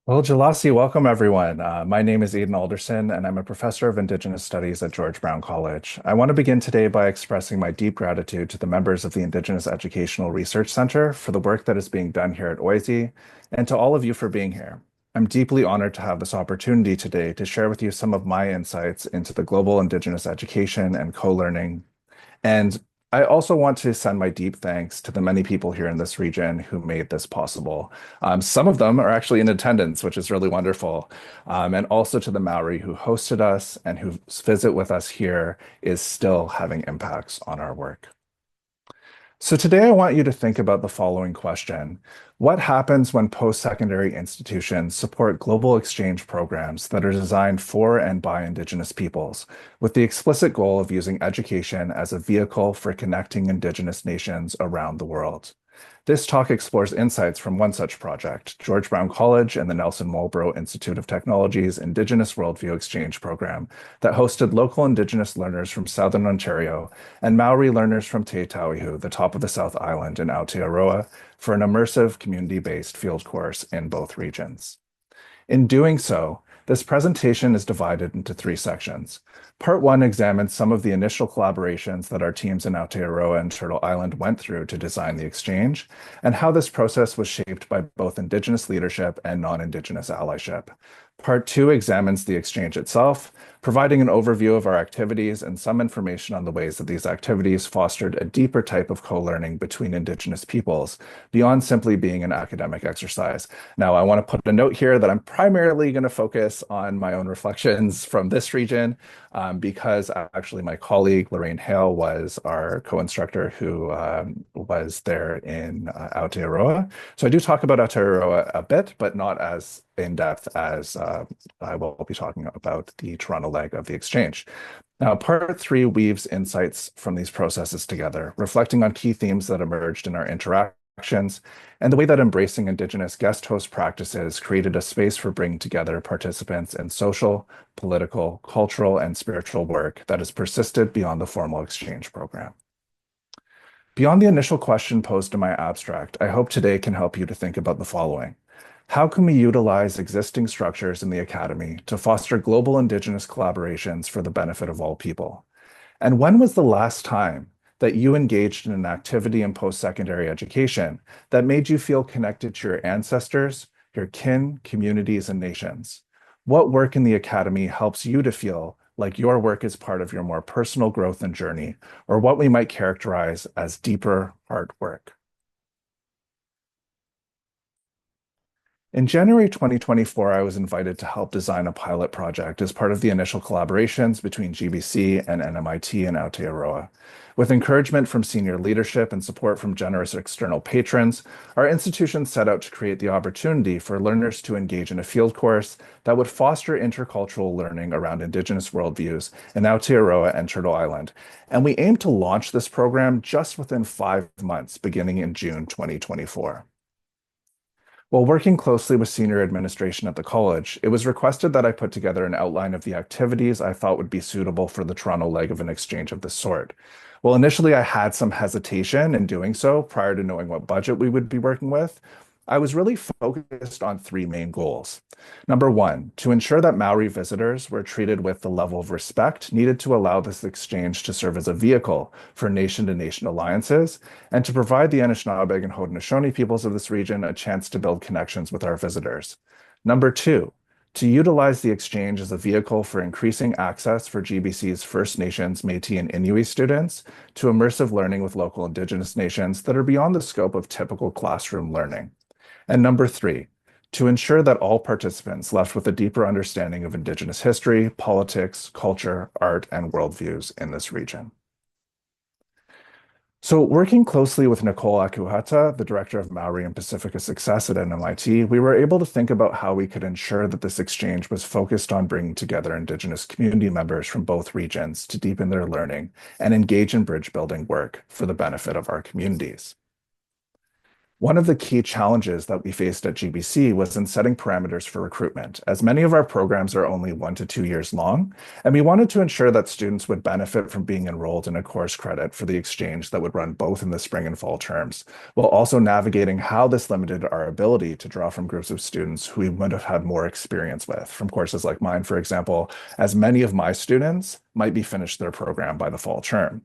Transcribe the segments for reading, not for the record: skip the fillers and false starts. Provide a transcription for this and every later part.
Well, Jalasi, welcome everyone. My name is Aedan Alderson, and I'm a professor of Indigenous Studies at George Brown College. I want to begin today by expressing my deep gratitude to the members of the Indigenous Educational Research Centre for the work that is being done here at OISE, and to all of you for being here. I'm deeply honored to have this opportunity today to share with you some of my insights into the global Indigenous education and co-learning, and I also want to send my deep thanks to the many people here in this region who made this possible. Some of them are actually in attendance, which is really wonderful. And also to the Maori who hosted us and whose visit with us here is still having impacts on our work. So today I want you to think about the following question. What happens when post-secondary institutions support global exchange programs that are designed for and by Indigenous peoples, with the explicit goal of using education as a vehicle for connecting Indigenous nations around the world? This talk explores insights from one such project, George Brown College and the Nelson Marlborough Institute of Technology's Indigenous Worldview Exchange Program that hosted local Indigenous learners from Southern Ontario and Maori learners from Te Tauihu, the top of the South Island in Aotearoa, for an immersive community-based field course in both regions. In doing so, this presentation is divided into three sections. Part one examines some of the initial collaborations that our teams in Aotearoa and Turtle Island went through to design the exchange, and how this process was shaped by both Indigenous leadership and non-Indigenous allyship. Part two examines the exchange itself, providing an overview of our activities and some information on the ways that these activities fostered a deeper type of co-learning between Indigenous peoples, beyond simply being an academic exercise. Now, I want to put a note here that I'm primarily going to focus on my own reflections from this region, because actually my colleague Lorraine Hale was our co-instructor who was there in Aotearoa. So I do talk about Aotearoa a bit, but not as in depth as I will be talking about the Toronto leg of the exchange. Now, part three weaves insights from these processes together, reflecting on key themes that emerged in our interactions and the way that embracing Indigenous guest host practices created a space for bringing together participants in social, political, cultural, and spiritual work that has persisted beyond the formal exchange program. Beyond the initial question posed in my abstract, I hope today can help you to think about the following. How can we utilize existing structures in the Academy to foster global Indigenous collaborations for the benefit of all people? And when was the last time that you engaged in an activity in post-secondary education that made you feel connected to your ancestors, your kin, communities, and nations? What work in the Academy helps you to feel like your work is part of your more personal growth and journey, or what we might characterize as deeper art work? In January 2024, I was invited to help design a pilot project as part of the initial collaborations between GBC and NMIT in Aotearoa. With encouragement from senior leadership and support from generous external patrons, our institution set out to create the opportunity for learners to engage in a field course that would foster intercultural learning around Indigenous worldviews in Aotearoa and Turtle Island. And we aim to launch this program just within 5 months, beginning in June 2024. While working closely with senior administration at the college, it was requested that I put together an outline of the activities I thought would be suitable for the Toronto leg of an exchange of this sort. Well, initially I had some hesitation in doing so prior to knowing what budget we would be working with. I was really focused on three main goals. Number one, to ensure that Maori visitors were treated with the level of respect needed to allow this exchange to serve as a vehicle for nation-to-nation alliances, and to provide the Anishinaabe and Haudenosaunee peoples of this region a chance to build connections with our visitors. Number two, to utilize the exchange as a vehicle for increasing access for GBC's First Nations, Métis, and Inuit students to immersive learning with local Indigenous nations that are beyond the scope of typical classroom learning. And number three, to ensure that all participants left with a deeper understanding of Indigenous history, politics, culture, art, and worldviews in this region. So working closely with Nicole Akuhata, the Director of Maori and Pacifica Success at NMIT, we were able to think about how we could ensure that this exchange was focused on bringing together Indigenous community members from both regions to deepen their learning and engage in bridge building work for the benefit of our communities. One of the key challenges that we faced at GBC was in setting parameters for recruitment, as many of our programs are only 1 to 2 years long, and we wanted to ensure that students would benefit from being enrolled in a course credit for the exchange that would run both in the spring and fall terms, while also navigating how this limited our ability to draw from groups of students who we would have had more experience with, from courses like mine, for example, as many of my students might be finished their program by the fall term.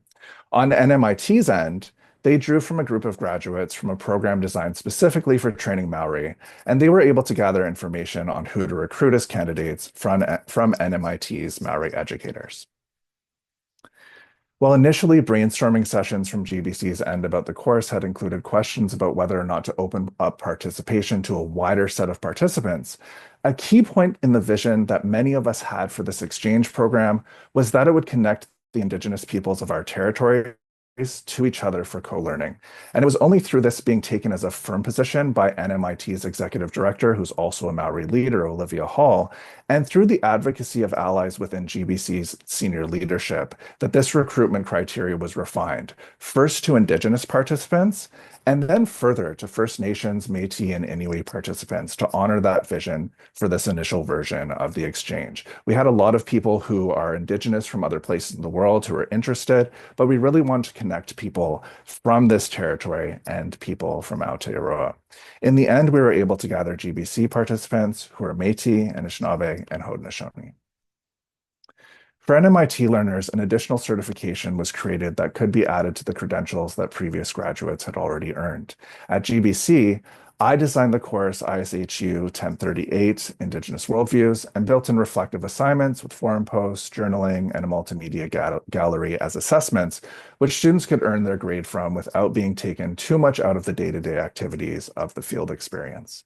On NMIT's end, they drew from a group of graduates from a program designed specifically for training Maori, and they were able to gather information on who to recruit as candidates from NMIT's Maori educators. While initially brainstorming sessions from GBC's end about the course had included questions about whether or not to open up participation to a wider set of participants, a key point in the vision that many of us had for this exchange program was that it would connect the Indigenous peoples of our territory to each other for co-learning. And it was only through this being taken as a firm position by NMIT's executive director, who's also a Maori leader, Olivia Hall, and through the advocacy of allies within GBC's senior leadership, that this recruitment criteria was refined, first to Indigenous participants, and then further to First Nations, Métis, and Inuit participants to honor that vision for this initial version of the exchange. We had a lot of people who are Indigenous from other places in the world who were interested, but we really want to connect people from this territory and people from Aotearoa. In the end, we were able to gather GBC participants who are Métis, Anishinaabe, and Haudenosaunee. For NMIT learners, an additional certification was created that could be added to the credentials that previous graduates had already earned. At GBC, I designed the course ISHU 1038, Indigenous Worldviews, and built in reflective assignments with forum posts, journaling, and a multimedia gallery as assessments, which students could earn their grade from without being taken too much out of the day-to-day activities of the field experience.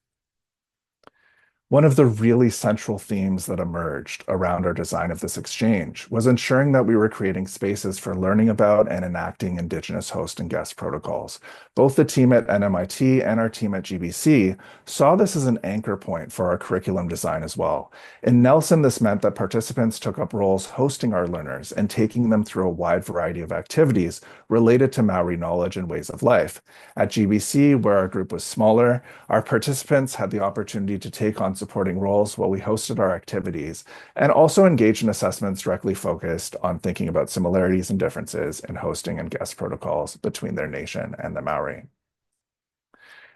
One of the really central themes that emerged around our design of this exchange was ensuring that we were creating spaces for learning about and enacting Indigenous host and guest protocols. Both the team at NMIT and our team at GBC saw this as an anchor point for our curriculum design as well. In Nelson, this meant that participants took up roles hosting our learners and taking them through a wide variety of activities related to Maori knowledge and ways of life. At GBC, where our group was smaller, our participants had the opportunity to take on supporting roles while we hosted our activities, and also engage in assessments directly focused on thinking about similarities and differences in hosting and guest protocols between their nation and the Maori.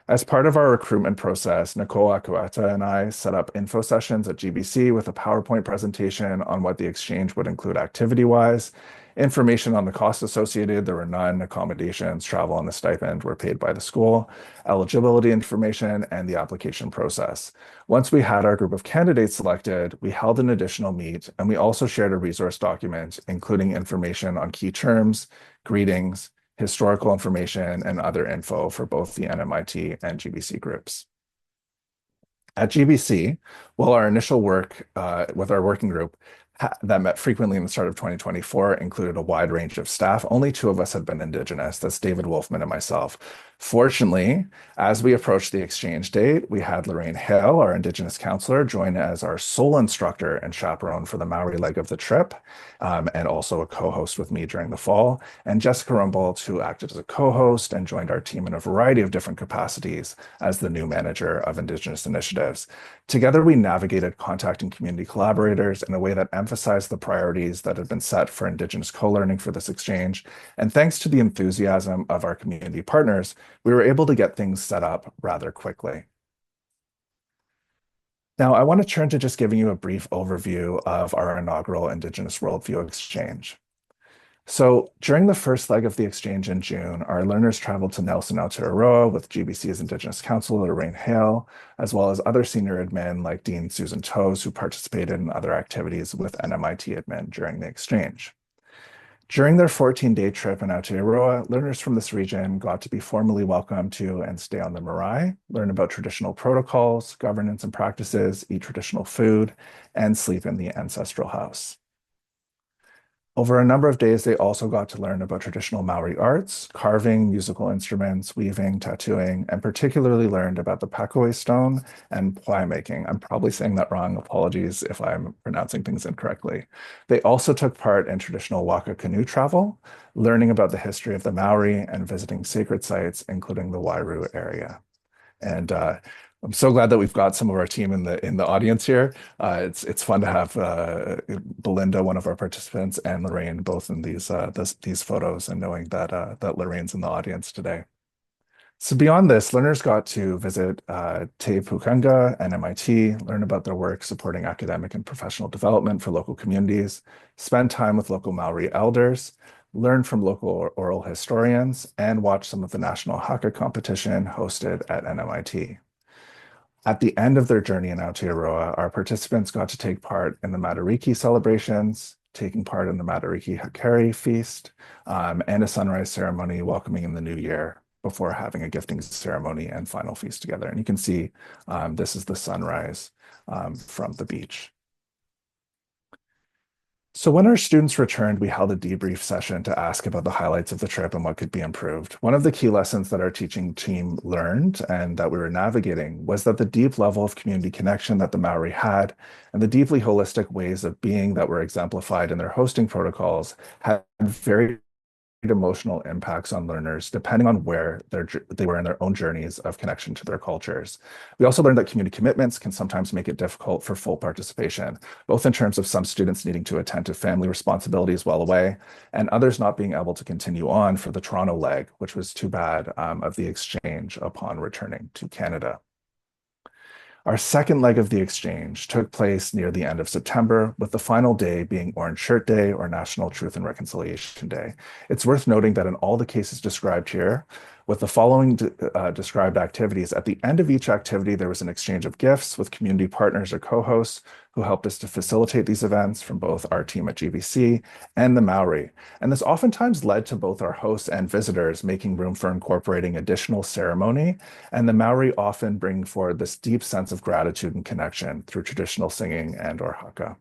As part of our recruitment process, Nicole Akueta and I set up info sessions at GBC with a PowerPoint presentation on what the exchange would include activity-wise. Information on the costs associated, there were none. Accommodations, travel, and the stipend were paid by the school. Eligibility information, and the application process. Once we had our group of candidates selected, we held an additional meet, and we also shared a resource document, including information on key terms, greetings, historical information, and other info for both the NMIT and GBC groups. At GBC, while our initial work with our working group that met frequently in the start of 2024 included a wide range of staff, only two of us had been Indigenous. That's David Wolfman and myself. Fortunately, as we approached the exchange date, we had Lorraine Hale, our Indigenous counselor, join as our sole instructor and chaperone for the Maori leg of the trip, and also a co-host with me during the fall, and Jessica Rumboldt, who acted as a co-host and joined our team in a variety of different capacities as the new manager of Indigenous initiatives. Together, we navigated contacting community collaborators in a way that emphasized the priorities that had been set for Indigenous co-learning for this exchange, and thanks to the enthusiasm of our community partners, we were able to get things set up rather quickly. Now, I want to turn to just giving you a brief overview of our inaugural Indigenous Worldview Exchange. So during the first leg of the exchange in June, our learners traveled to Nelson, Aotearoa with GBC's Indigenous Council, Lorraine Hale, as well as other senior admin like Dean Susan Toes, who participated in other activities with NMIT admin during the exchange. During their 14-day trip in Aotearoa, learners from this region got to be formally welcomed to and stay on the marae, learn about traditional protocols, governance and practices, eat traditional food, and sleep in the ancestral house. Over a number of days, they also got to learn about traditional Maori arts, carving, musical instruments, weaving, tattooing, and particularly learned about the pakoi stone and poi making. I'm probably saying that wrong. Apologies if I'm pronouncing things incorrectly. They also took part in traditional waka canoe travel, learning about the history of the Maori and visiting sacred sites, including the Wairu area. And I'm so glad that we've got some of our team in the audience here. It's fun to have Belinda, one of our participants, and Lorraine both in these photos, and knowing that Lorraine's in the audience today. So beyond this, learners got to visit Te Pukenga and MIT, learn about their work supporting academic and professional development for local communities, spend time with local Maori elders, learn from local oral historians, and watch some of the national haka competition hosted at NMIT. At the end of their journey in Aotearoa, our participants got to take part in the Matariki celebrations, taking part in the Matariki Hakari feast, and a sunrise ceremony welcoming in the new year before having a gifting ceremony and final feast together. And you can see this is the sunrise from the beach. So when our students returned, we held a debrief session to ask about the highlights of the trip and what could be improved. One of the key lessons that our teaching team learned and that we were navigating was that the deep level of community connection that the Maori had and the deeply holistic ways of being that were exemplified in their hosting protocols had very emotional impacts on learners depending on where they were in their own journeys of connection to their cultures. We also learned that community commitments can sometimes make it difficult for full participation, both in terms of some students needing to attend to family responsibilities while away, and others not being able to continue on for the Toronto leg, which was too bad, of the exchange upon returning to Canada. Our second leg of the exchange took place near the end of September, with the final day being Orange Shirt Day or National Truth and Reconciliation Day. It's worth noting that in all the cases described here, with the following described activities, at the end of each activity, there was an exchange of gifts with community partners or co-hosts who helped us to facilitate these events from both our team at GBC and the Maori. And this oftentimes led to both our hosts and visitors making room for incorporating additional ceremony. And the Maori often bring forward this deep sense of gratitude and connection through traditional singing and or haka.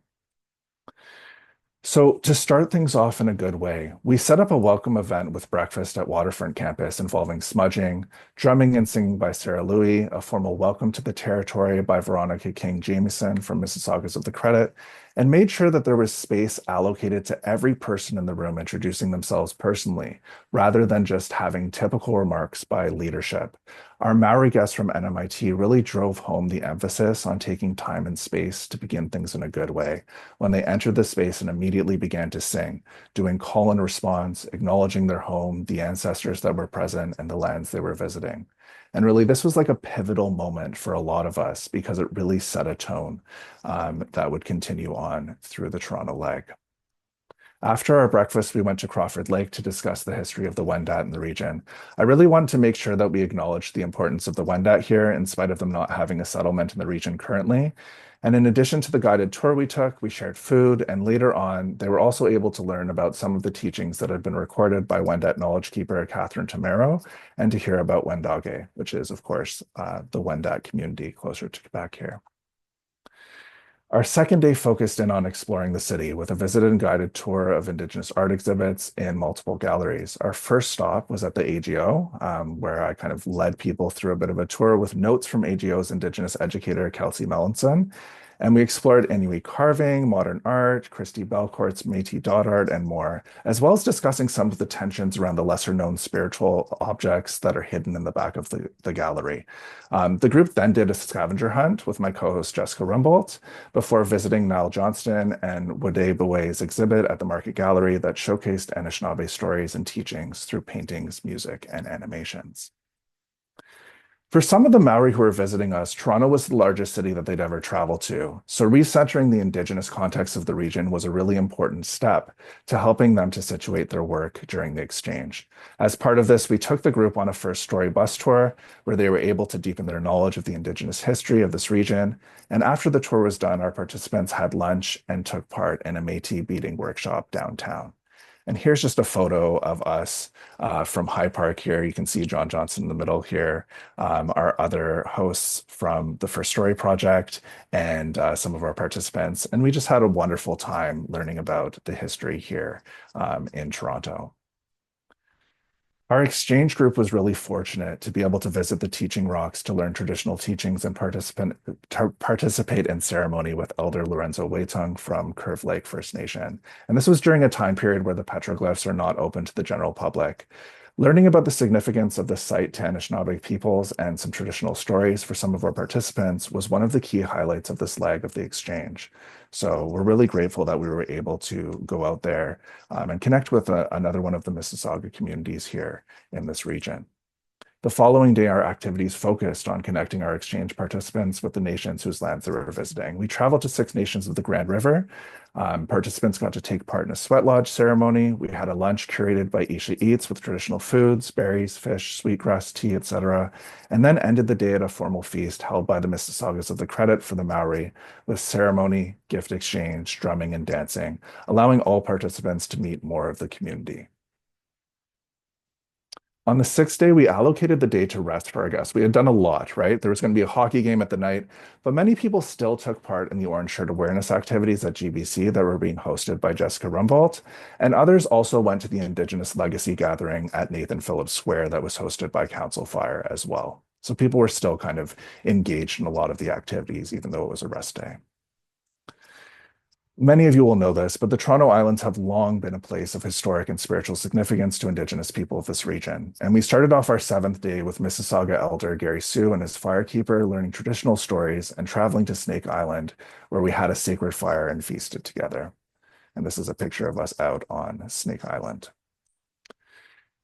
So to start things off in a good way, we set up a welcome event with breakfast at Waterfront Campus involving smudging, drumming and singing by Sarah Louie, a formal welcome to the territory by Veronica King Jameson from Mississaugas of the Credit, and made sure that there was space allocated to every person in the room introducing themselves personally, rather than just having typical remarks by leadership. Our Maori guests from NMIT really drove home the emphasis on taking time and space to begin things in a good way when they entered the space and immediately began to sing, doing call and response, acknowledging their home, the ancestors that were present, and the lands they were visiting. And really, this was like a pivotal moment for a lot of us because it really set a tone that would continue on through the Toronto leg. After our breakfast, we went to Crawford Lake to discuss the history of the Wendat in the region. I really wanted to make sure that we acknowledged the importance of the Wendat here, in spite of them not having a settlement in the region currently. And in addition to the guided tour we took, we shared food, and later on, they were also able to learn about some of the teachings that had been recorded by Wendat knowledge keeper Catherine Tamero, and to hear about Wendage, which is, of course, the Wendat community closer to Quebec here. Our second day focused in on exploring the city with a visited and guided tour of Indigenous art exhibits in multiple galleries. Our first stop was at the AGO, where I kind of led people through a bit of a tour with notes from AGO's Indigenous educator, Kelsey Melanson. And we explored Inuit carving, modern art, Christy Belcourt's Métis dot art, and more, as well as discussing some of the tensions around the lesser-known spiritual objects that are hidden in the back of the gallery. The group then did a scavenger hunt with my co-host Jessica Rumboldt before visiting Niall Johnston and Wade Bouet's exhibit at the Market Gallery that showcased Anishinaabe stories and teachings through paintings, music, and animations. For some of the Maori who were visiting us, Toronto was the largest city that they'd ever traveled to. So recentering the Indigenous context of the region was a really important step to helping them to situate their work during the exchange. As part of this, we took the group on a first story bus tour where they were able to deepen their knowledge of the Indigenous history of this region. And after the tour was done, our participants had lunch and took part in a Métis beading workshop downtown. And here's just a photo of us from High Park here. You can see John Johnson in the middle here, our other hosts from the First Story Project, and some of our participants. And we just had a wonderful time learning about the history here in Toronto. Our exchange group was really fortunate to be able to visit the Teaching Rocks to learn traditional teachings and participate in ceremony with Elder Lorenzo Waitung from Curve Lake First Nation. And this was during a time period where the petroglyphs are not open to the general public. Learning about the significance of the site to Anishinaabe peoples and some traditional stories for some of our participants was one of the key highlights of this leg of the exchange. So we're really grateful that we were able to go out there and connect with another one of the Mississauga communities here in this region. The following day, our activities focused on connecting our exchange participants with the nations whose lands they were visiting. We traveled to 6 nations of the Grand River. Participants got to take part in a sweat lodge ceremony. We had a lunch curated by Isha Eats with traditional foods, berries, fish, sweetgrass, tea, etc., and then ended the day at a formal feast held by the Mississaugas of the Credit for the Maori with ceremony, gift exchange, drumming, and dancing, allowing all participants to meet more of the community. On the 6th day, we allocated the day to rest for our guests. We had done a lot, right? There was going to be a hockey game at the night, but many people still took part in the Orange Shirt Awareness activities at GBC that were being hosted by Jessica Rumbold, and others also went to the Indigenous Legacy Gathering at Nathan Phillips Square that was hosted by Council Fire as well. So people were still kind of engaged in a lot of the activities, even though it was a rest day. Many of you will know this, but the Toronto Islands have long been a place of historic and spiritual significance to Indigenous people of this region. And we started off our 7th day with Mississauga elder Gary Sue and his firekeeper learning traditional stories and traveling to Snake Island, where we had a sacred fire and feasted together. And this is a picture of us out on Snake Island.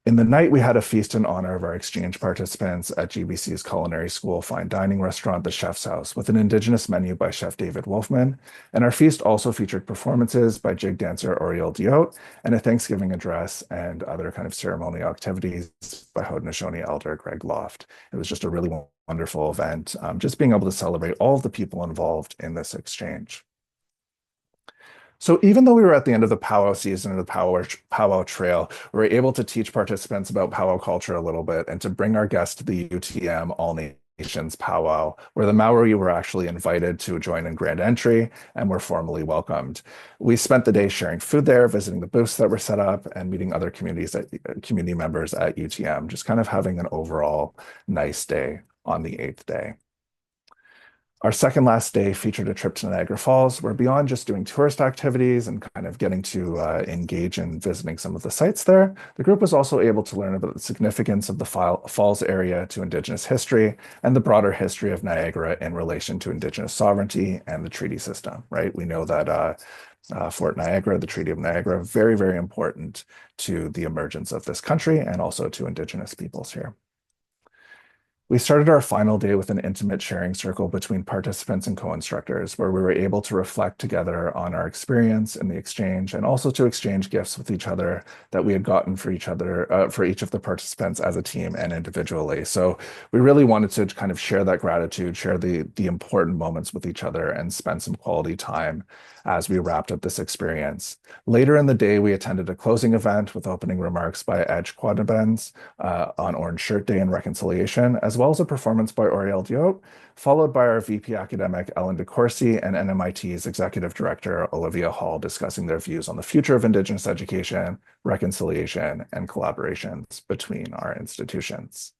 In the night, we had a feast in honor of our exchange participants at GBC's Culinary School fine dining restaurant, The Chef's House, with an Indigenous menu by Chef David Wolfman. And our feast also featured performances by jig dancer Oriel Diot and a Thanksgiving address and other kind of ceremonial activities by Haudenosaunee Elder Greg Loft. It was just a really wonderful event, just being able to celebrate all of the people involved in this exchange. So even though we were at the end of the powwow season of the powwow trail, we were able to teach participants about powwow culture a little bit and to bring our guests to the UTM All Nations powwow, where the Maori were actually invited to join in grand entry and were formally welcomed. We spent the day sharing food there, visiting the booths that were set up, and meeting other community members at UTM, just kind of having an overall nice day on the 8th day. Our second last day featured a trip to Niagara Falls, where beyond just doing tourist activities and kind of getting to engage in visiting some of the sites there, the group was also able to learn about the significance of the Falls area to Indigenous history and the broader history of Niagara in relation to Indigenous sovereignty and the treaty system, right? We know that Fort Niagara, the Treaty of Niagara, very, very important to the emergence of this country and also to Indigenous peoples here. We started our final day with an intimate sharing circle between participants and co-instructors, where we were able to reflect together on our experience in the exchange and also to exchange gifts with each other that we had gotten for each other, for each of the participants as a team and individually. So we really wanted to kind of share that gratitude, share the important moments with each other and spend some quality time as we wrapped up this experience. Later in the day, we attended a closing event with opening remarks by Edge Quadabens on Orange Shirt Day and Reconciliation, as well as a performance by Oriel Diop, followed by our VP Academic Ellen DeCourcy and NMIT's Executive Director Olivia Hall discussing their views on the future of Indigenous education, reconciliation, and collaborations between our institutions.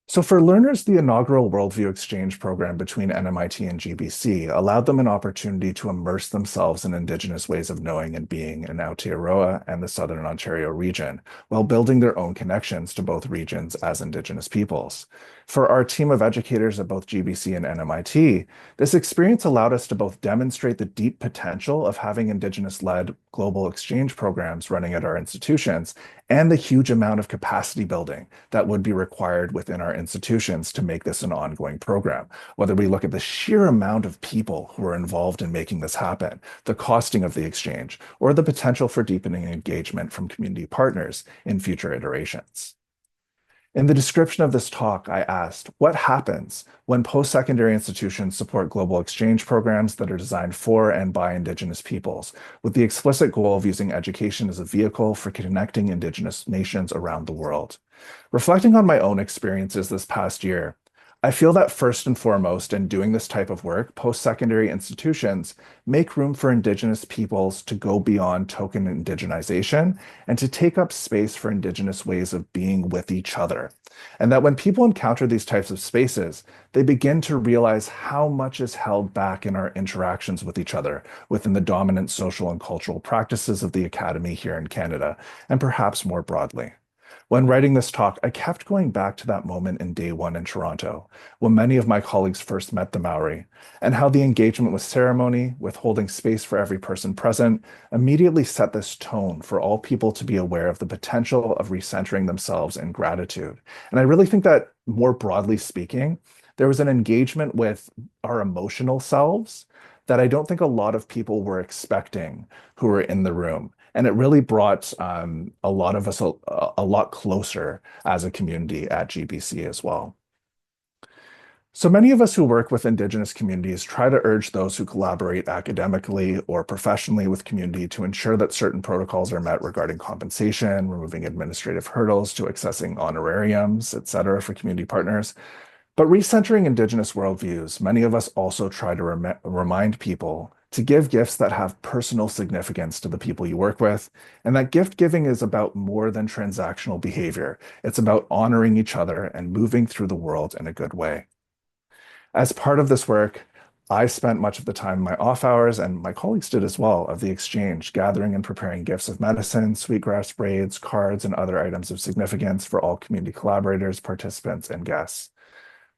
So for learners, the inaugural Worldview Exchange Program between NMIT and GBC allowed them an opportunity to immerse themselves in Indigenous ways of knowing and being in Aotearoa and the Southern Ontario region, while building their own connections to both regions as Indigenous peoples. For our team of educators at both GBC and NMIT, this experience allowed us to both demonstrate the deep potential of having Indigenous-led global exchange programs running at our institutions and the huge amount of capacity building that would be required within our institutions to make this an ongoing program. Whether we look at the sheer amount of people who are involved in making this happen, the costing of the exchange, or the potential for deepening engagement from community partners in future iterations. In the description of this talk, I asked, what happens when post-secondary institutions support global exchange programs that are designed for and by Indigenous peoples, with the explicit goal of using education as a vehicle for connecting Indigenous nations around the world? Reflecting on my own experiences this past year, I feel that first and foremost, in doing this type of work, post-secondary institutions make room for Indigenous peoples to go beyond token indigenization and to take up space for Indigenous ways of being with each other. And that when people encounter these types of spaces, they begin to realize how much is held back in our interactions with each other within the dominant social and cultural practices of the Academy here in Canada, and perhaps more broadly. When writing this talk, I kept going back to that moment in day one in Toronto, when many of my colleagues first met the Maori, and how the engagement with ceremony, with holding space for every person present, immediately set this tone for all people to be aware of the potential of recentering themselves in gratitude. And I really think that, more broadly speaking, there was an engagement with our emotional selves that I don't think a lot of people were expecting who were in the room. And it really brought a lot of us a lot closer as a community at GBC as well. So many of us who work with Indigenous communities try to urge those who collaborate academically or professionally with community to ensure that certain protocols are met regarding compensation, removing administrative hurdles to accessing honorariums, et cetera, for community partners. But recentering Indigenous worldviews, many of us also try to remind people to give gifts that have personal significance to the people you work with, and that gift giving is about more than transactional behavior. It's about honoring each other and moving through the world in a good way. As part of this work, I spent much of the time in my off hours, and my colleagues did as well, of the exchange, gathering and preparing gifts of medicine, sweetgrass braids, cards, and other items of significance for all community collaborators, participants, and guests.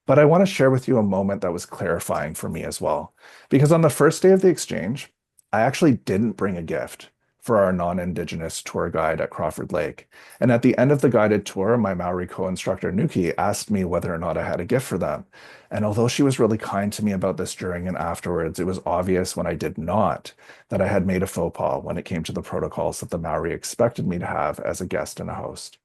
But I want to share with you a moment that was clarifying for me as well. Because on the first day of the exchange, I actually didn't bring a gift for our non-Indigenous tour guide at Crawford Lake. And at the end of the guided tour, my Maori co-instructor, Nuki, asked me whether or not I had a gift for them. And although she was really kind to me about this during and afterwards, it was obvious when I did not that I had made a faux pas when it came to the protocols that the Maori expected me to have as a guest and a host.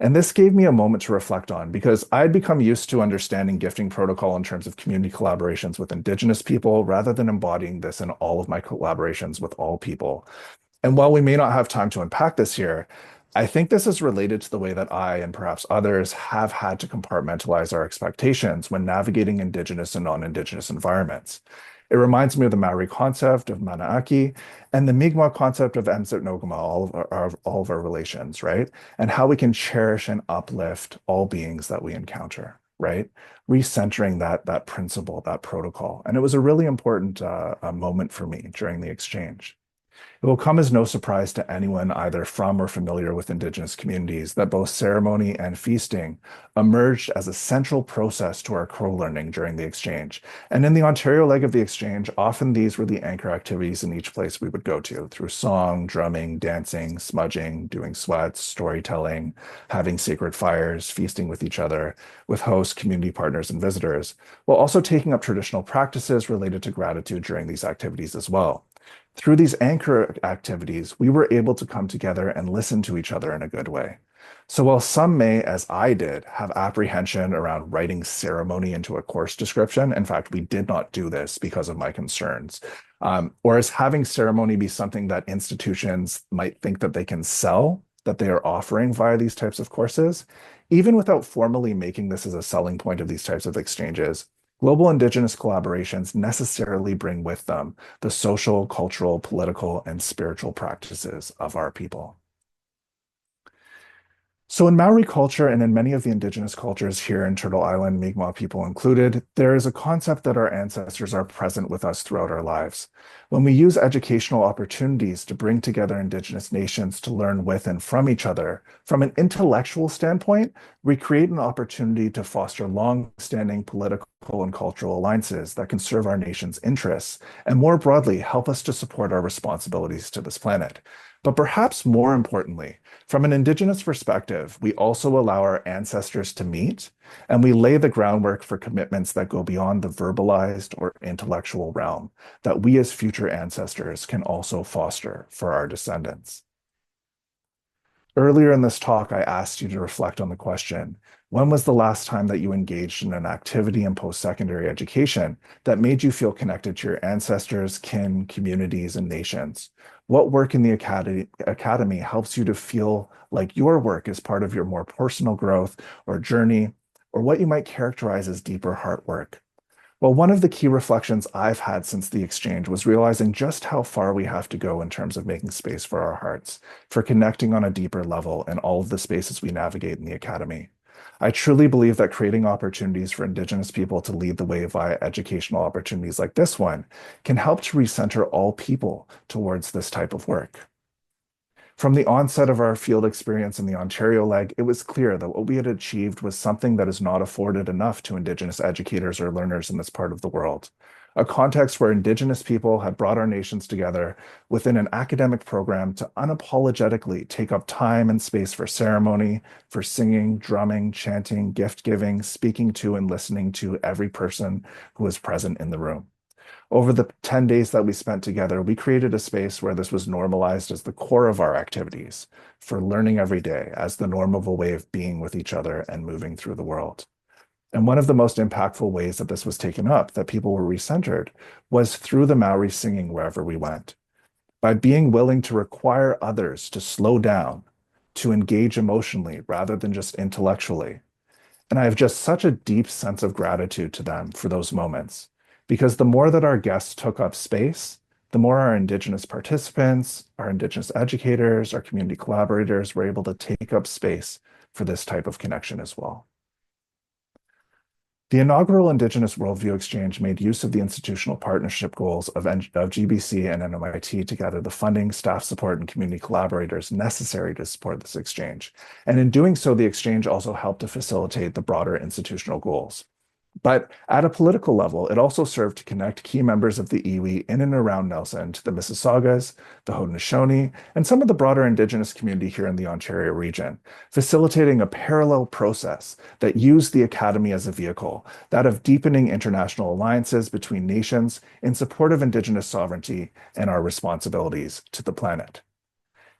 And this gave me a moment to reflect on because I'd become used to understanding gifting protocol in terms of community collaborations with Indigenous people rather than embodying this in all of my collaborations with all people. And while we may not have time to unpack this here, I think this is related to the way that I and perhaps others have had to compartmentalize our expectations when navigating Indigenous and non-Indigenous environments. It reminds me of the Maori concept of manaaki and the Mi'kmaq concept of emsit nogama, all of our relations, right? And how we can cherish and uplift all beings that we encounter, right? Recentering that principle, that protocol. And it was a really important moment for me during the exchange. It will come as no surprise to anyone either from or familiar with Indigenous communities that both ceremony and feasting emerged as a central process to our co-learning during the exchange. And in the Ontario leg of the exchange, often these were the anchor activities in each place we would go to through song, drumming, dancing, smudging, doing sweats, storytelling, having sacred fires, feasting with each other, with hosts, community partners, and visitors, while also taking up traditional practices related to gratitude during these activities as well. Through these anchor activities, we were able to come together and listen to each other in a good way. So while some may, as I did, have apprehension around writing ceremony into a course description, in fact, we did not do this because of my concerns, or as having ceremony be something that institutions might think that they can sell, that they are offering via these types of courses, even without formally making this as a selling point of these types of exchanges, global Indigenous collaborations necessarily bring with them the social, cultural, political, and spiritual practices of our people. So in Maori culture and in many of the Indigenous cultures here in Turtle Island, Mi'kmaq people included, there is a concept that our ancestors are present with us throughout our lives. When we use educational opportunities to bring together Indigenous nations to learn with and from each other, from an intellectual standpoint, we create an opportunity to foster long-standing political and cultural alliances that can serve our nation's interests, and more broadly, help us to support our responsibilities to this planet. But perhaps more importantly, from an Indigenous perspective, we also allow our ancestors to meet, and we lay the groundwork for commitments that go beyond the verbalized or intellectual realm that we as future ancestors can also foster for our descendants. Earlier in this talk, I asked you to reflect on the question, when was the last time that you engaged in an activity in post-secondary education that made you feel connected to your ancestors, kin, communities, and nations? What work in the academy helps you to feel like your work is part of your more personal growth or journey, or what you might characterize as deeper heart work? Well, one of the key reflections I've had since the exchange was realizing just how far we have to go in terms of making space for our hearts, for connecting on a deeper level in all of the spaces we navigate in the academy. I truly believe that creating opportunities for Indigenous people to lead the way via educational opportunities like this one can help to recenter all people towards this type of work. From the onset of our field experience in the Ontario leg, it was clear that what we had achieved was something that is not afforded enough to Indigenous educators or learners in this part of the world. A context where Indigenous people had brought our nations together within an academic program to unapologetically take up time and space for ceremony, for singing, drumming, chanting, gift giving, speaking to, and listening to every person who was present in the room. Over the 10 days that we spent together, we created a space where this was normalized as the core of our activities for learning every day as the normal way of being with each other and moving through the world. And one of the most impactful ways that this was taken up, that people were recentered, was through the Maori singing wherever we went. By being willing to require others to slow down, to engage emotionally rather than just intellectually. And I have just such a deep sense of gratitude to them for those moments. Because the more that our guests took up space, the more our Indigenous participants, our Indigenous educators, our community collaborators were able to take up space for this type of connection as well. The inaugural Indigenous Worldview Exchange made use of the institutional partnership goals of GBC and NMIT to gather the funding, staff support, and community collaborators necessary to support this exchange. And in doing so, the exchange also helped to facilitate the broader institutional goals. But at a political level, it also served to connect key members of the iwi in and around Nelson to the Mississaugas, the Haudenosaunee, and some of the broader Indigenous community here in the Ontario region, facilitating a parallel process that used the Academy as a vehicle, that of deepening international alliances between nations in support of Indigenous sovereignty and our responsibilities to the planet.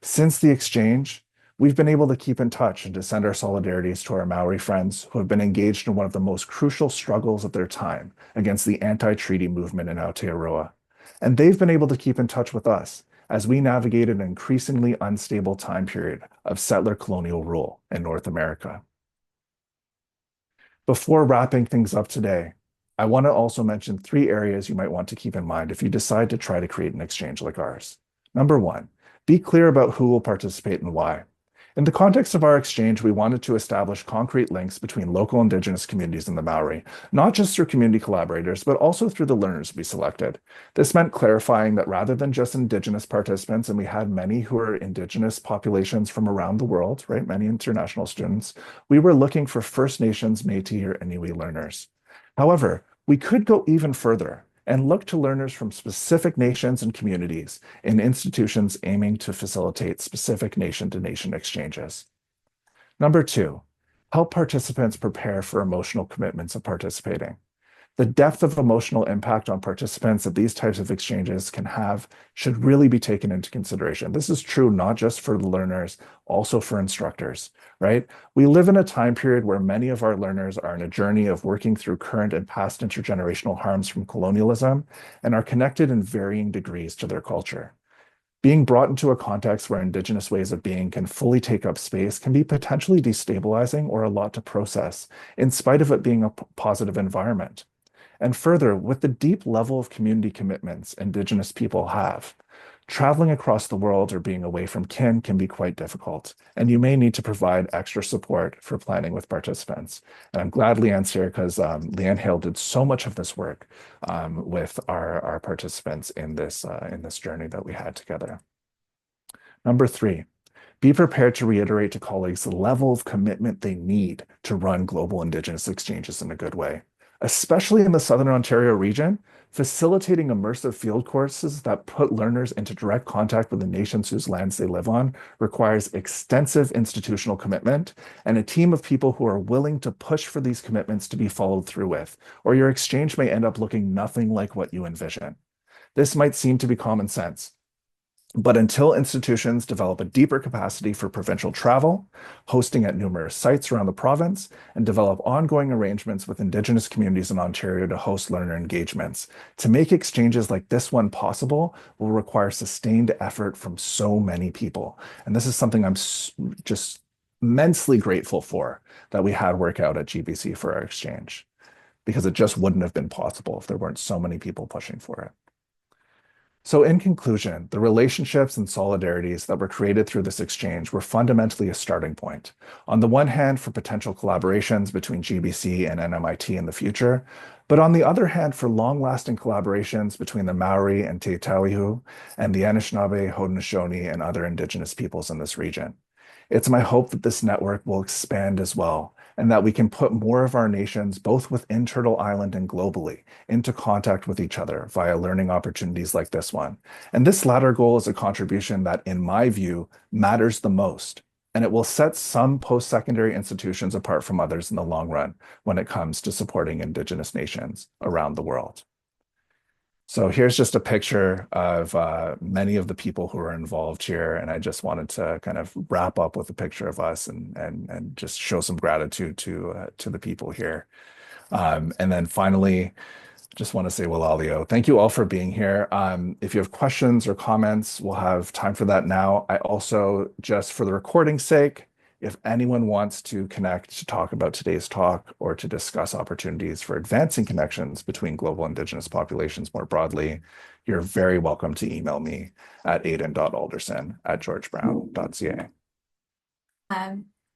Since the exchange, we've been able to keep in touch and to send our solidarities to our Maori friends who have been engaged in one of the most crucial struggles of their time against the anti-treaty movement in Aotearoa. And they've been able to keep in touch with us as we navigated an increasingly unstable time period of settler colonial rule in North America. Before wrapping things up today, I want to also mention 3 areas you might want to keep in mind if you decide to try to create an exchange like ours. Number 1, be clear about who will participate and why. In the context of our exchange, we wanted to establish concrete links between local Indigenous communities and the Maori, not just through community collaborators, but also through the learners we selected. This meant clarifying that rather than just Indigenous participants, and we had many who are Indigenous populations from around the world, right, many international students, we were looking for First Nations, Métis, or Inuit learners. However, we could go even further and look to learners from specific nations and communities in institutions aiming to facilitate specific nation-to-nation exchanges. Number 2, help participants prepare for emotional commitments of participating. The depth of emotional impact on participants that these types of exchanges can have should really be taken into consideration. This is true not just for the learners, also for instructors, right? We live in a time period where many of our learners are in a journey of working through current and past intergenerational harms from colonialism and are connected in varying degrees to their culture. Being brought into a context where Indigenous ways of being can fully take up space can be potentially destabilizing or a lot to process, in spite of it being a positive environment. And further, with the deep level of community commitments Indigenous people have, traveling across the world or being away from kin can be quite difficult, and you may need to provide extra support for planning with participants. And I'm glad Leanne's here because Leanne Hale did so much of this work with our participants in this journey that we had together. Number 3, be prepared to reiterate to colleagues the level of commitment they need to run global Indigenous exchanges in a good way. Especially in the Southern Ontario region, facilitating immersive field courses that put learners into direct contact with the nations whose lands they live on requires extensive institutional commitment and a team of people who are willing to push for these commitments to be followed through with, or your exchange may end up looking nothing like what you envision. This might seem to be common sense, But until institutions develop a deeper capacity for provincial travel, hosting at numerous sites around the province, and develop ongoing arrangements with Indigenous communities in Ontario to host learner engagements, to make exchanges like this one possible will require sustained effort from so many people. And this is something I'm just immensely grateful for that we had work out at GBC for our exchange, because it just wouldn't have been possible if there weren't so many people pushing for it. So in conclusion, the relationships and solidarities that were created through this exchange were fundamentally a starting point. On the one hand, for potential collaborations between GBC and NMIT in the future, but on the other hand, for long-lasting collaborations between the Maori and Te Tauihu and the Anishinaabe, Haudenosaunee, and other Indigenous peoples in this region. It's my hope that this network will expand as well, and that we can put more of our nations, both within Turtle Island and globally, into contact with each other via learning opportunities like this one. And this latter goal is a contribution that, in my view, matters the most. And it will set some post-secondary institutions apart from others in the long run when it comes to supporting Indigenous nations around the world. So here's just a picture of many of the people who are involved here, and I just wanted to kind of wrap up with a picture of us and just show some gratitude to the people here. And then finally, just want to say Walalio. Thank you all for being here. If you have questions or comments, we'll have time for that now. I also, just for the recording's sake, if anyone wants to connect to talk about today's talk or to discuss opportunities for advancing connections between global Indigenous populations more broadly, you're very welcome to email me at aedan.alderson@georgebrown.ca.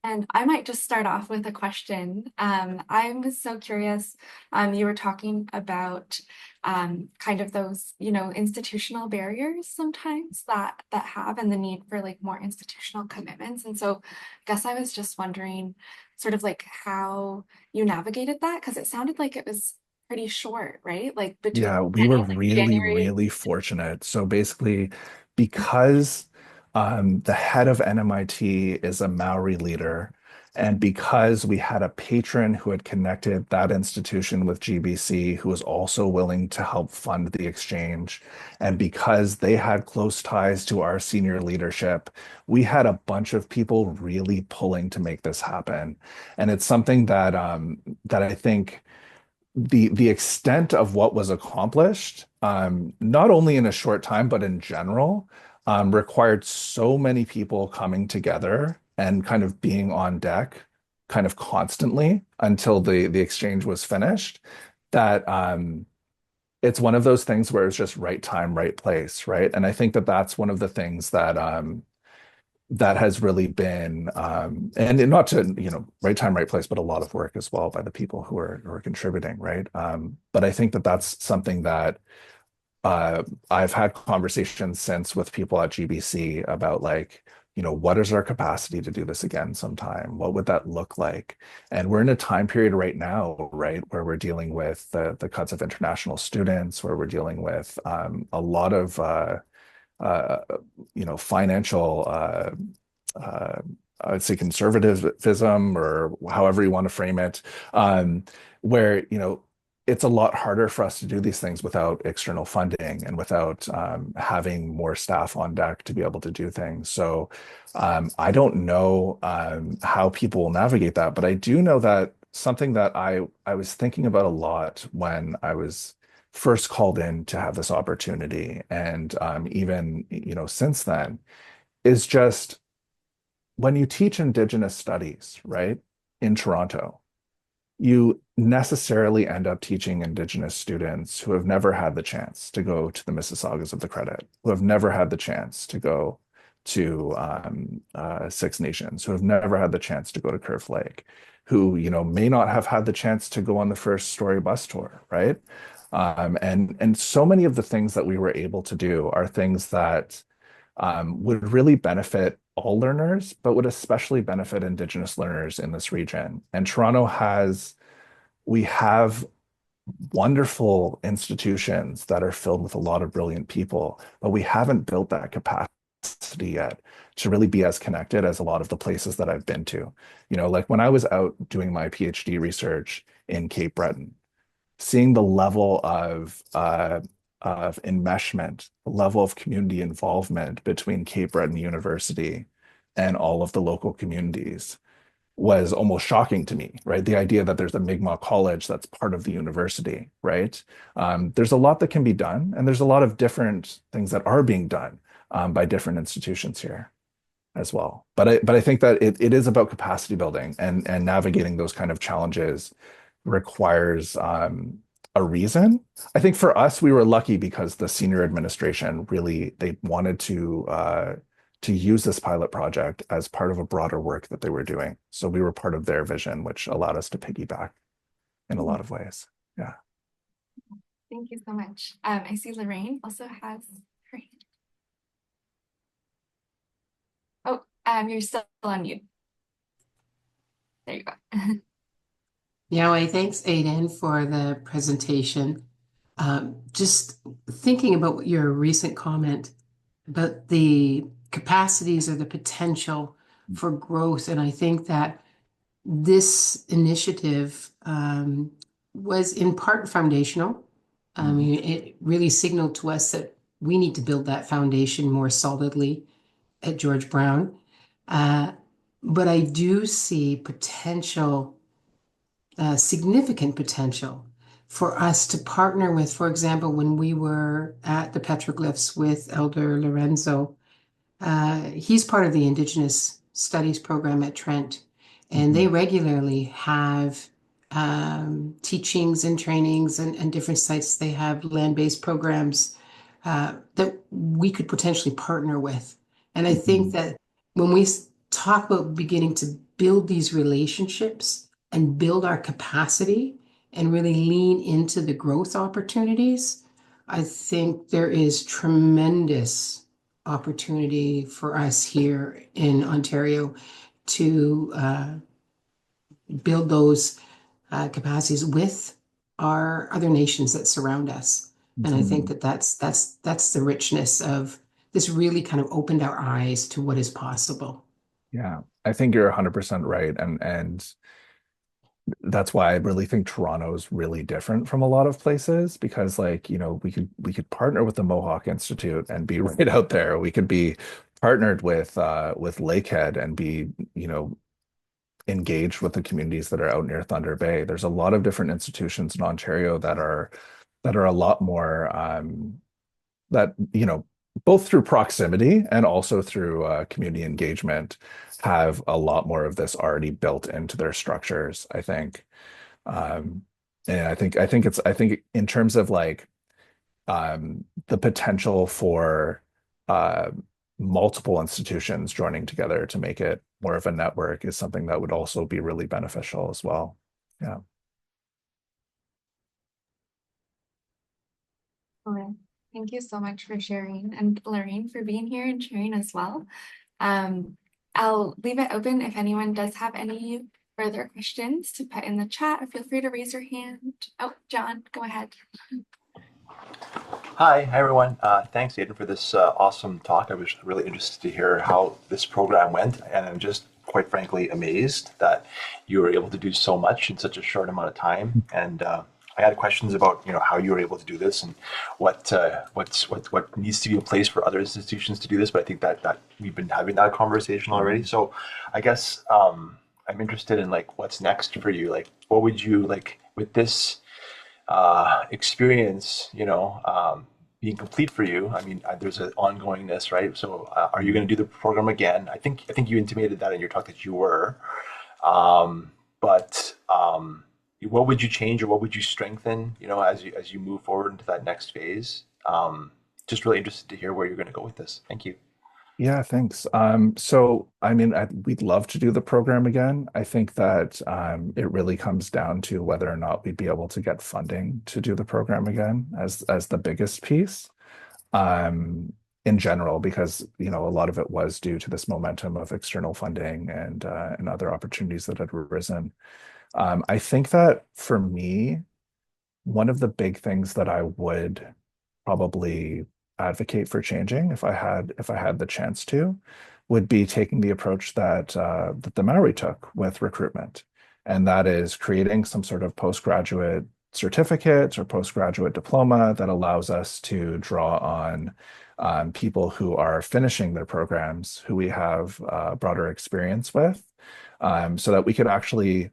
And I might just start off with a question. I was so curious. You were talking about kind of those, institutional barriers sometimes that have, and the need for like more institutional commitments. And so I guess I was just wondering sort of like how you navigated that, because it sounded like it was pretty short, right? Like Yeah, between we were like really, January. really fortunate. So basically, because the head of NMIT is a Maori leader, and because we had a patron who had connected that institution with GBC, who was also willing to help fund the exchange, and because they had close ties to our senior leadership, we had a bunch of people really pulling to make this happen. And it's something that I think the extent of what was accomplished, not only in a short time, but in general, required so many people coming together and kind of being on deck kind of constantly until the exchange was finished, that it's one of those things where it's just right time, right place, right? And I think that that's one of the things that has really been, and not to, right time, right place, but a lot of work as well by the people who are contributing, right? But I think that that's something that I've had conversations since with people at GBC about, like, what is our capacity to do this again sometime? What would that look like? And we're in a time period right now, right, where we're dealing with the cuts of international students, where we're dealing with a lot of uh, financial, uh, I would say conservatism, or however you want to frame it, where, it's a lot harder for us to do these things without external funding and without having more staff on deck to be able to do things. So I don't know how people will navigate that, but I do know that something that I was thinking about a lot when I was first called in to have this opportunity, and even since then, is just when you teach Indigenous studies, right, in Toronto, you necessarily end up teaching Indigenous students who have never had the chance to go to the Mississaugas of the Credit, who have never had the chance to go to Six Nations, who have never had the chance to go to Curve Lake, who may not have had the chance to go on the first story bus tour, right? And so many of the things that we were able to do are things that would really benefit all learners, but would especially benefit Indigenous learners in this region. And we have wonderful institutions that are filled with a lot of brilliant people, but we haven't built that capacity yet to really be as connected as a lot of the places that I've been to. Like when I was out doing my PhD research in Cape Breton, seeing the level of of enmeshment, the level of community involvement between Cape Breton University and all of the local communities was almost shocking to me, right? The idea that there's a Mi'kmaq college that's part of the university, right? There's a lot that can be done, and there's a lot of different things that are being done by different institutions here as well. But I think that it is about capacity building, and navigating those kind of challenges requires a reason. I think for us, we were lucky because the senior administration really, they wanted to use this pilot project as part of a broader work that they were doing. So we were part of their vision, which allowed us to piggyback in a lot of ways. Yeah. Thank you so much. I see Lorraine also has her hand. Oh, you're still on mute. There you go. Yeah, thanks, Aedan, for the presentation. Just thinking about your recent comment about the capacities or the potential for growth, and I think that this initiative was in part foundational. I mean, it really signaled to us that we need to build that foundation more solidly at George Brown. But I do see potential, significant potential for us to partner with, for example, when we were at the petroglyphs with Elder Lorenzo, he's part of the Indigenous Studies program at Trent, and they regularly have teachings and trainings and different sites. They have land-based programs that we could potentially partner with. And I think that when we talk about beginning to build these relationships and build our capacity and really lean into the growth opportunities, I think there is tremendous opportunity for us here in Ontario to build those capacities with our other nations that surround us. And I think that that's the richness of this. Really kind of opened our eyes to what is possible. Yeah, I think you're 100% right. And that's why I really think Toronto is really different from a lot of places, because like, we could partner with the Mohawk Institute and be right out there. We could be partnered with Lakehead and be, engaged with the communities that are out near Thunder Bay. There's a lot of different institutions in Ontario that are a lot more that, both through proximity and also through community engagement, have a lot more of this already built into their structures, I think. And I think in terms of like the potential for multiple institutions joining together to make it more of a network is something that would also be really beneficial as well. Yeah. Thank you so much for sharing, and Lorraine for being here and sharing as well. I'll leave it open if anyone does have any further questions to put in the chat, or feel free to raise your hand. Oh, John, go ahead. Hi everyone. Thanks, Aedan, for this awesome talk. I was really interested to hear how this program went, and I'm just quite frankly amazed that you were able to do so much in such a short amount of time. And I had questions about how you were able to do this and what needs to be in place for other institutions to do this. But I think that we've been having that conversation already. So I guess I'm interested in like what's next for you. Like, what would you like with this experience, being complete for you? I mean, there's an ongoingness, right? So are you going to do the program again? I think you intimated that in your talk that you were. But what would you change, or what would you strengthen, as you move forward into that next phase? Just really interested to hear where you're going to go with this. Thank you. Yeah, thanks. So, I mean, we'd love to do the program again. I think that it really comes down to whether or not we'd be able to get funding to do the program again as the biggest piece, in general, because a lot of it was due to this momentum of external funding and other opportunities that had arisen. I think that for me, one of the big things that I would probably advocate for changing, if I had the chance to, would be taking the approach that the Maori took with recruitment, and that is creating some sort of postgraduate certificate or postgraduate diploma that allows us to draw on people who are finishing their programs, who we have broader experience with, so that we could actually,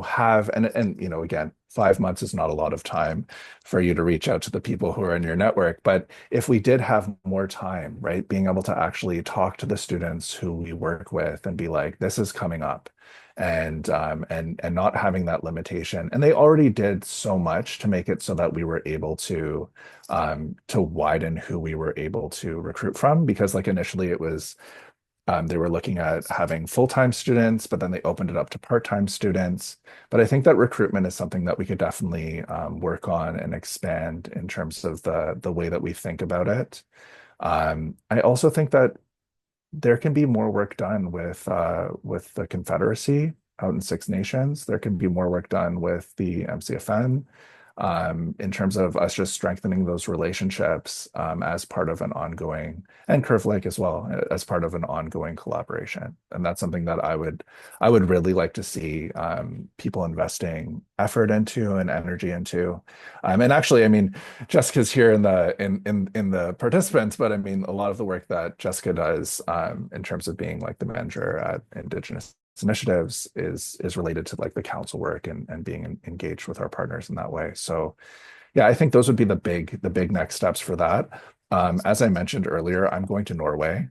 have, and again, 5 months is not a lot of time for you to reach out to the people who are in your network. But if we did have more time, right, being able to actually talk to the students who we work with and be like, this is coming up, and not having that limitation. And they already did so much to make it so that we were able to widen who we were able to recruit from, because like initially it was they were looking at having full-time students, but then they opened it up to part-time students. But I think that recruitment is something that we could definitely work on and expand in terms of the way that we think about it. I also think that there can be more work done with the Confederacy out in Six Nations. There can be more work done with the MCFN in terms of us just strengthening those relationships as part of an ongoing, and Curve Lake as well, as part of an ongoing collaboration. And that's something that I would really like to see people investing effort into and energy into. And actually, I mean, Jessica's here in the participants, but I mean, a lot of the work that Jessica does in terms of being like the manager at Indigenous initiatives is related to like the council work and being engaged with our partners in that way. So yeah, I think those would be the big next steps for that. As I mentioned earlier, I'm going to Norway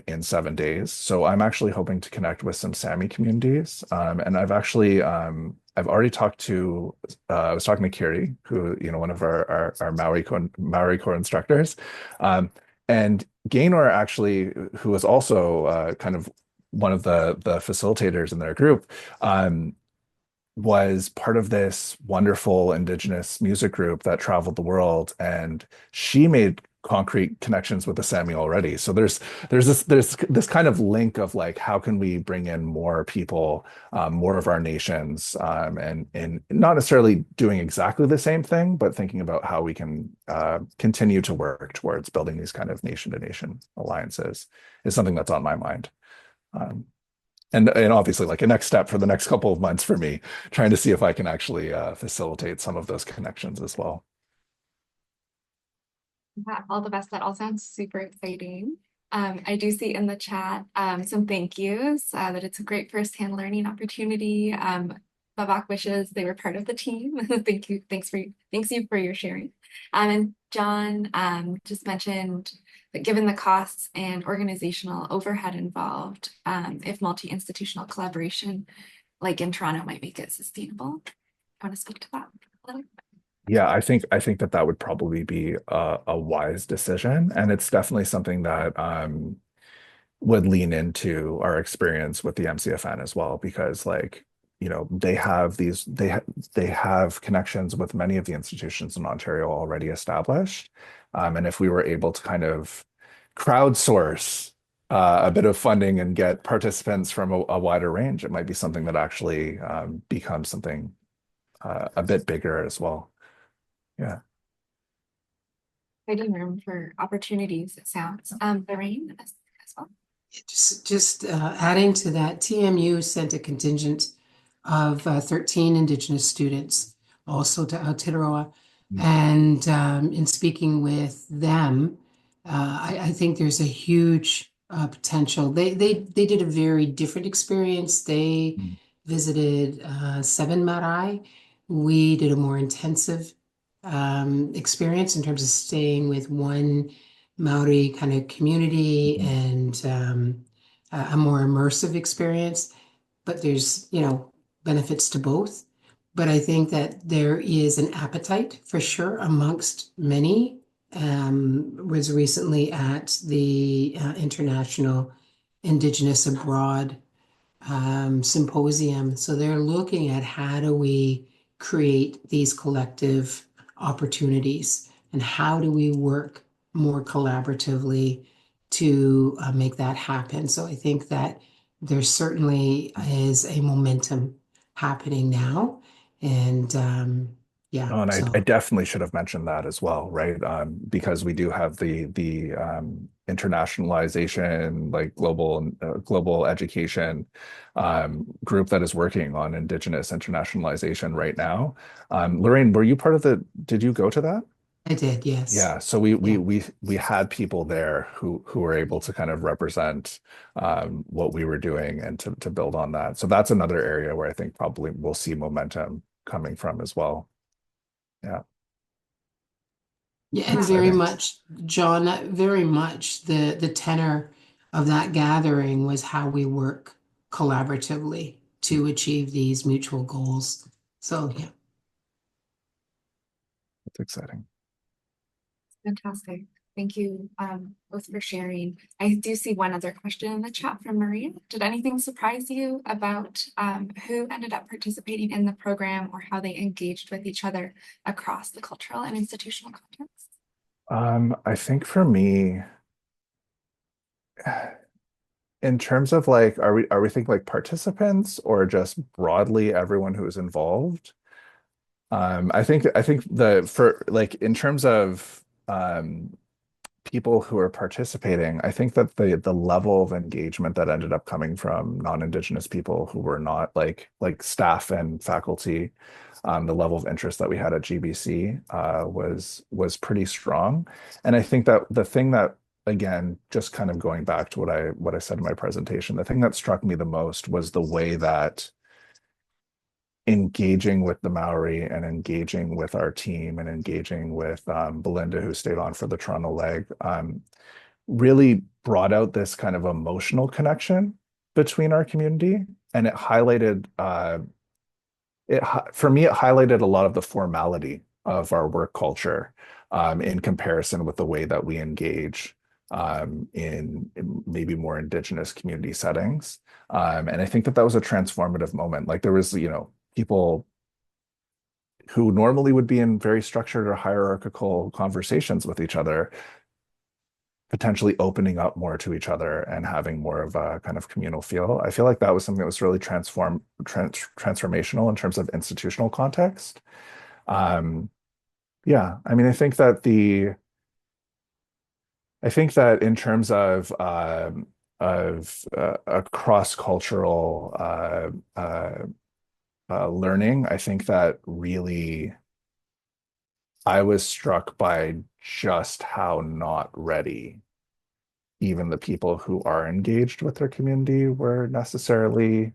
in 7 days. So I'm actually hoping to connect with some Sami communities. And I've already talked to, I was talking to Kiri, who, one of our Maori co-instructors. And Gaynor actually, who was also kind of one of the facilitators in their group, was part of this wonderful Indigenous music group that traveled the world, and she made concrete connections with the Sami already. So there's this kind of link of like, how can we bring in more people, more of our nations, and not necessarily doing exactly the same thing, but thinking about how we can continue to work towards building these kind of nation-to-nation alliances is something that's on my mind. And obviously like a next step for the next couple of months for me, trying to see if I can actually facilitate some of those connections as well. Yeah, all the best. That all sounds super exciting. I do see in the chat some thank yous, that it's a great firsthand learning opportunity. Babak wishes they were part of the team. Thank you. Thanks you for your sharing. And John just mentioned that given the costs and organizational overhead involved, if multi-institutional collaboration like in Toronto might make it sustainable. I want to speak to that a little bit. Yeah, I think that would probably be a wise decision, and it's definitely something that would lean into our experience with the MCFN as well, because like, they have they have connections with many of the institutions in Ontario already established, and if we were able to kind of crowdsource a bit of funding and get participants from a wider range, it might be something that actually becomes something a bit bigger as well. Yeah. Exciting room for opportunities, it sounds. Lorraine as well. Just adding to that, TMU sent a contingent of 13 Indigenous students also to Aotearoa. And in speaking with them, I think there's a huge potential. They did a very different experience. They visited 7 marae. We did a more intensive experience in terms of staying with one Maori kind of community and a more immersive experience. But there's, benefits to both. But I think that there is an appetite for sure amongst many. Was recently at the International Indigenous Abroad Symposium. So they're looking at how do we create these collective opportunities and how do we work more collaboratively to make that happen. So I think that there certainly is a momentum happening now. And Yeah, Oh, and I so definitely should have mentioned that as well, right? Because we do have the internationalization, like global education group that is working on Indigenous internationalization right now. Lorraine, were you part of the? Did you go to that? I did, yes. Yeah, so we we Yeah. we we had people there who were able to kind of represent what we were doing and to build on that. So that's another area where I think probably we'll see momentum coming from as well. Yeah, Yeah, and very exciting. much, John, very much the tenor of that gathering was how we work collaboratively to achieve these mutual goals. So yeah. That's exciting. Fantastic. Thank you both for sharing. I do see one other question in the chat from Maria. Did anything surprise you about who ended up participating in the program or how they engaged with each other across the cultural and institutional contexts? I think for me, in terms of like, are we thinking like participants or just broadly everyone who is involved? I think the for like in terms of people who are participating, I think that the level of engagement that ended up coming from non-Indigenous people who were not like staff and faculty, the level of interest that we had at GBC was pretty strong. And I think that the thing that again, just kind of going back to what I said in my presentation, the thing that struck me the most was the way that engaging with the Maori and engaging with our team and engaging with Belinda, who stayed on for the Toronto leg, really brought out this kind of emotional connection between our community. And it highlighted, for me, it highlighted a lot of the formality of our work culture in comparison with the way that we engage in maybe more Indigenous community settings. And I think that that was a transformative moment. Like there was, people who normally would be in very structured or hierarchical conversations with each other, potentially opening up more to each other and having more of a kind of communal feel. I feel like that was something that was really transformational in terms of institutional context. Yeah, I mean, I think that in terms of a cross-cultural learning, I think that really I was struck by just how not ready even the people who are engaged with their community were necessarily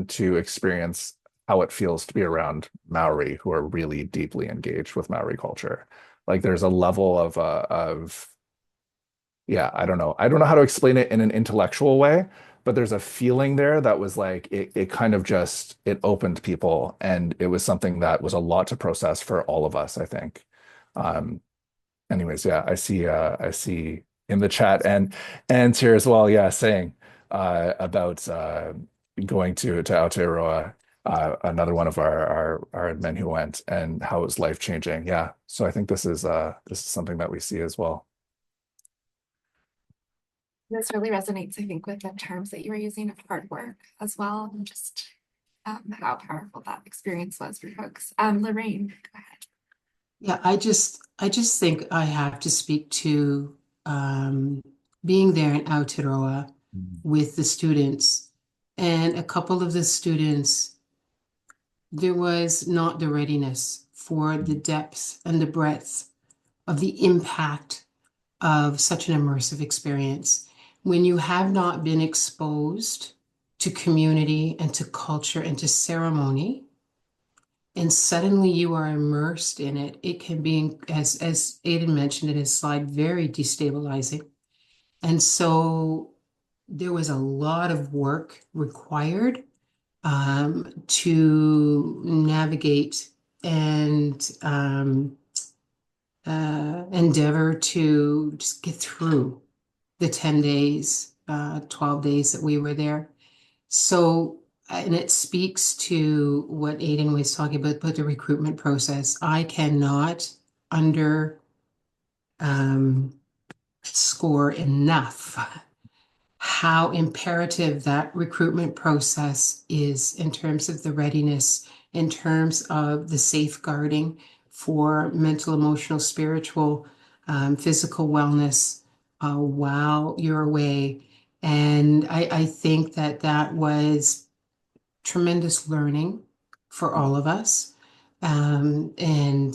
to experience how it feels to be around Maori who are really deeply engaged with Maori culture. Like there's a level of yeah, I don't know how to explain it in an intellectual way, but there's a feeling there that was like it kind of just it opened people and it was something that was a lot to process for all of us, I think. Um, anyways, yeah, I see in the chat and here as well, yeah, saying about going to Aotearoa, another one of our men who went and how it was life changing. Yeah. So I think this is something that we see as well. This really resonates, I think, with the terms that you were using of hard work as well, and just how powerful that experience was for folks. Lorraine, go ahead. Yeah, I just think I have to speak to being there in Aotearoa with the students. And a couple of the students, there was not the readiness for the depth and the breadth of the impact of such an immersive experience. When you have not been exposed to community and to culture and to ceremony, and suddenly you are immersed in it, it can be, as Aedan mentioned in his slide, very destabilizing. And so there was a lot of work required to navigate and endeavor to just get through the 10 days, 12 days that we were there. So, and it speaks to what Aedan was talking about the recruitment process. I cannot score enough how imperative that recruitment process is in terms of the readiness in terms of the safeguarding for mental, emotional, spiritual, physical wellness while you're away. And I think that that was tremendous learning for all of us. And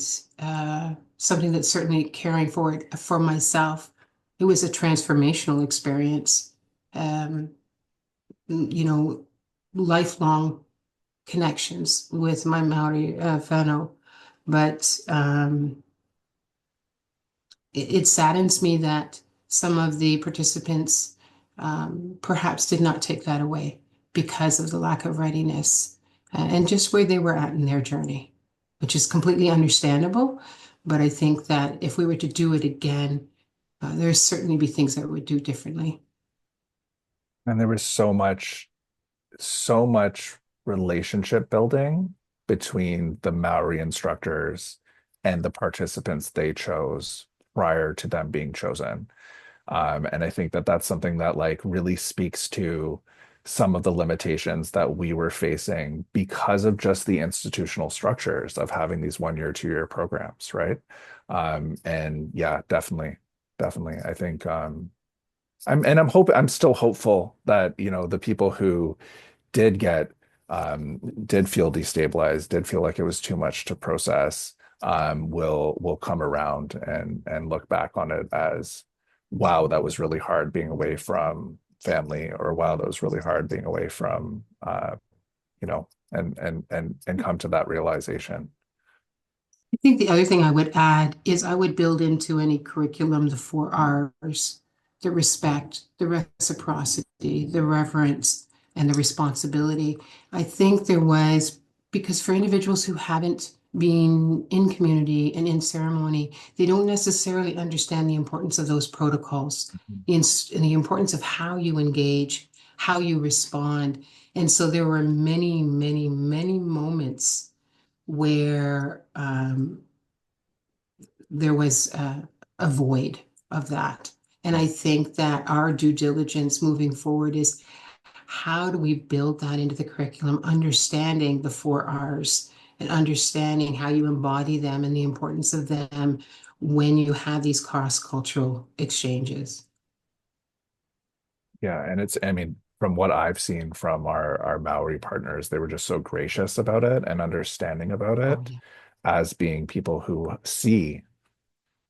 something that's certainly carrying forward for myself. It was a transformational experience. You know, lifelong connections with my Maori whānau. But it saddens me that some of the participants perhaps did not take that away because of the lack of readiness and just where they were at in their journey, which is completely understandable. But I think that if we were to do it again, there's certainly be things that we would do differently. And there was so much relationship building between the Maori instructors and the participants they chose prior to them being chosen. And I think that that's something that like really speaks to some of the limitations that we were facing because of just the institutional structures of having these 1 year, 2 year programs, right? And yeah, definitely. I think I'm still hopeful that, you know, the people who did get did feel destabilized, did feel like it was too much to process, will come around and look back on it as, wow, that was really hard being away from family, or wow, that was really hard being away from you know, and come to that realization. I think the other thing I would add is I would build into any curriculum the 4 Rs: the respect, the reciprocity, the reverence, and the responsibility. I think there was, because for individuals who haven't been in community and in ceremony, they don't necessarily understand the importance of those protocols, and the importance of how you engage, how you respond. And so there were many, many, many moments where there was a void of that. And I think that our due diligence moving forward is, how do we build that into the curriculum, understanding the 4 Rs and understanding how you embody them and the importance of them when you have these cross-cultural exchanges. Yeah, and I mean, from what I've seen from our Maori partners, they were just so gracious about it and understanding about it, Oh, yeah. as being people who see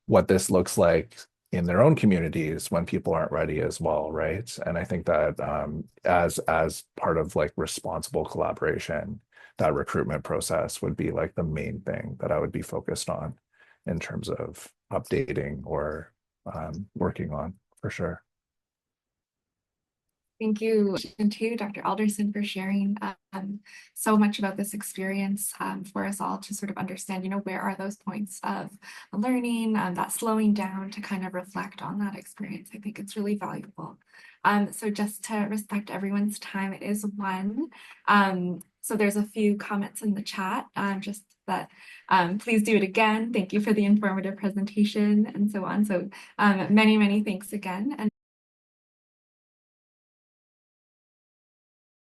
what this looks like in their own communities when people aren't ready as well, right? And I think that as part of like responsible collaboration, that recruitment process would be like the main thing that I would be focused on in terms of updating or working on, for sure. Thank you to Dr. Alderson for sharing so much about this experience for us all to sort of understand, you know, where are those points of learning, that slowing down to kind of reflect on that experience. I think it's really valuable. So just to respect everyone's time, it is 1. So there's a few comments in the chat, just that please do it again. Thank you for the informative presentation and so on. So many, many thanks again. And